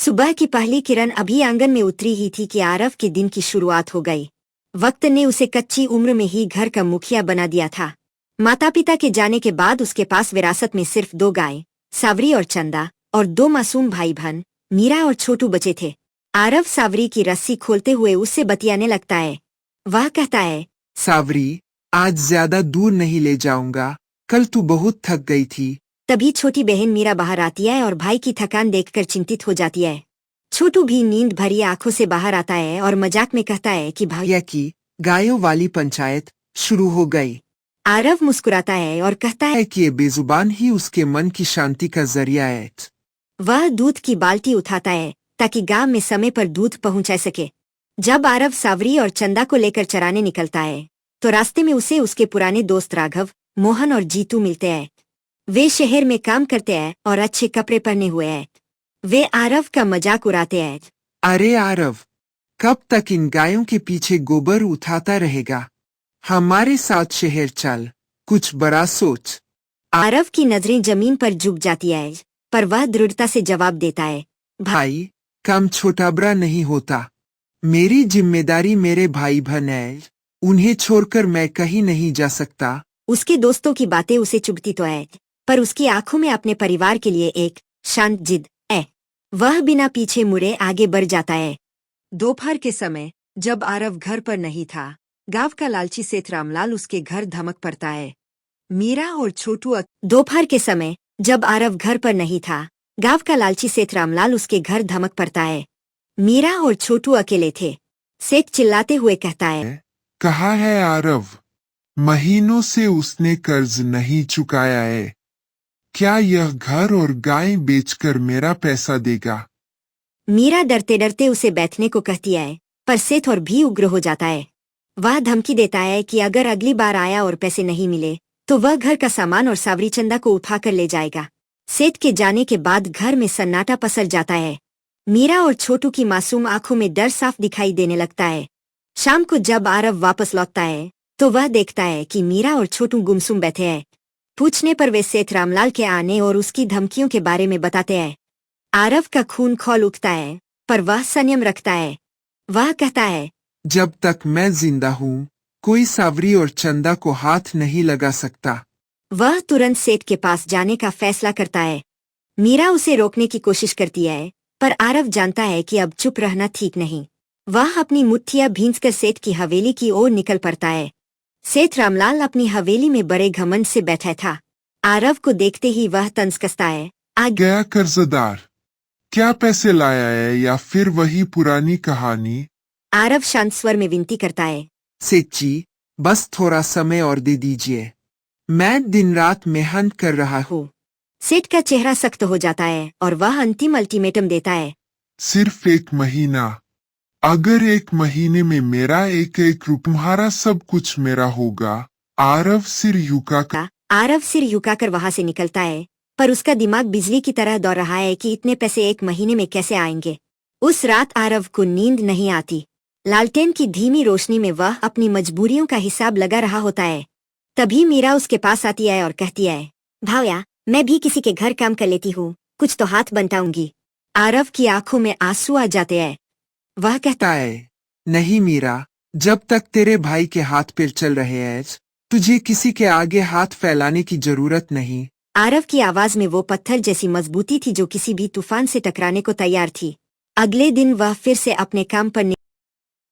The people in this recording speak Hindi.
सुबह की पहली किरण अभी आंगन में उतरी ही थी कि आरव के दिन की शुरुआत हो गई। वक्त ने उसे कच्ची उम्र में ही घर का मुखिया बना दिया था। माता पिता के जाने के बाद उसके पास विरासत में सिर्फ 2 गाय, सावरी और चंदा, और 2 मासूम भाई बहन, मीरा और छोटू बचे थे। आरव सावरी की रस्सी खोलते हुए उससे बतियाने लगता है। वह कहता है, सावरी, आज ज्यादा दूर नहीं ले जाऊंगा, कल तू बहुत थक गई थी। तभी छोटी बहन मीरा बाहर आती है और भाई की थकान देखकर चिंतित हो जाती है। छोटू भी नींद भरी आंखों से बाहर आता है और मजाक में कहता है कि भाई, भैया की गायों वाली पंचायत शुरू हो गई आरव मुस्कुराता है और कहता है है कि ये बेजुबान ही उसके मन की शांति का जरिया है। वह दूध की बाल्टी उठाता है ताकि गांव में समय पर दूध पहुंचा सके। जब आरव सावरी और चंदा को लेकर चराने निकलता है तो रास्ते में उसे उसके पुराने दोस्त राघव, मोहन और जीतू मिलते हैं। वे शहर में काम करते हैं और अच्छे कपड़े पहने हुए हैं। वे आरव का मजाक उड़ाते हैं। अरे आरव, कब तक इन गायों के पीछे गोबर उठाता रहेगा? हमारे साथ शहर चल, कुछ बड़ा सोच। आरव की नजरें जमीन पर झुक जाती है, पर वह दृढ़ता से जवाब देता है, भाई, काम छोटा बड़ा नहीं होता। मेरी जिम्मेदारी मेरे भाई बहन है, उन्हें छोड़कर मैं कहीं नहीं जा सकता। उसके दोस्तों की बातें उसे चुभती तो है, पर उसकी आंखों में अपने परिवार के लिए एक शांत जिद है। वह बिना पीछे मुड़े आगे बढ़ जाता है। दोपहर के समय जब आरव घर पर नहीं था, गांव का लालची सेठ रामलाल उसके घर धमक पड़ता है। मीरा और छोटू दोपहर के समय जब आरव घर पर नहीं था, गांव का लालची सेठ रामलाल उसके घर धमक पड़ता है। मीरा और छोटू अकेले थे। सेठ चिल्लाते हुए कहता है, कहाँ है आरव? महीनों से उसने कर्ज नहीं चुकाया है। क्या यह घर और गाय बेचकर मेरा पैसा देगा? मीरा डरते डरते उसे बैठने को कहती है, पर सेठ और भी उग्र हो जाता है। वह धमकी देता है कि अगर अगली बार आया और पैसे नहीं मिले तो वह घर का सामान और सावरी चंदा को उठाकर ले जाएगा। सेठ के जाने के बाद घर में सन्नाटा पसर जाता है। मीरा और छोटू की मासूम आंखों में डर साफ दिखाई देने लगता है। शाम को जब आरव वापस लौटता है तो वह देखता है कि मीरा और छोटू गुमसुम बैठे हैं। पूछने पर वे सेठ रामलाल के आने और उसकी धमकियों के बारे में बताते हैं। आरव का खून खौल उठता है, पर वह संयम रखता है। वह कहता है, जब तक मैं जिंदा हूँ, कोई सावरी और चंदा को हाथ नहीं लगा सकता। वह तुरंत सेठ के पास जाने का फैसला करता है। मीरा उसे रोकने की कोशिश करती है, पर आरव जानता है कि अब चुप रहना ठीक नहीं। वह अपनी मुट्ठियां भींचकर सेठ की हवेली की ओर निकल पड़ता है। सेठ रामलाल अपनी हवेली में बड़े घमंड से बैठा था। आरव को देखते ही वह तंज कसता है। गया कर्जदार, क्या पैसे लाया है या फिर वही पुरानी कहानी? आरव शांत स्वर में विनती करता है, सेठ जी, बस थोड़ा समय और दे दीजिए। मैं दिन रात मेहनत कर रहा हूँ। हो। सेठ का चेहरा सख्त हो जाता है और वह अंतिम अल्टीमेटम देता है। सिर्फ 1 महीना। अगर 1 महीने में मेरा एक रुपया, तुम्हारा सब कुछ मेरा होगा। आरव सिर झुकाकर आरव सिर झुकाकर वहां से निकलता है, पर उसका दिमाग बिजली की तरह दौड़ रहा है कि इतने पैसे 1 महीने में कैसे आएंगे। उस रात आरव को नींद नहीं आती। लालटेन की धीमी रोशनी में वह अपनी मजबूरियों का हिसाब लगा रहा होता है। तभी मीरा उसके पास आती है और कहती है, भावया, मैं भी किसी के घर काम कर लेती हूँ, कुछ तो हाथ बंटाऊंगी। आरव की आंखों में आंसू आ जाते हैं। वह कहता है, नहीं मीरा, जब तक तेरे भाई के हाथ पैर चल रहे हैं, तुझे किसी के आगे हाथ फैलाने की जरूरत नहीं। आरव की आवाज में वो पत्थर जैसी मजबूती थी जो किसी भी तूफान से टकराने को तैयार थी। अगले दिन वह फिर से अपने काम पर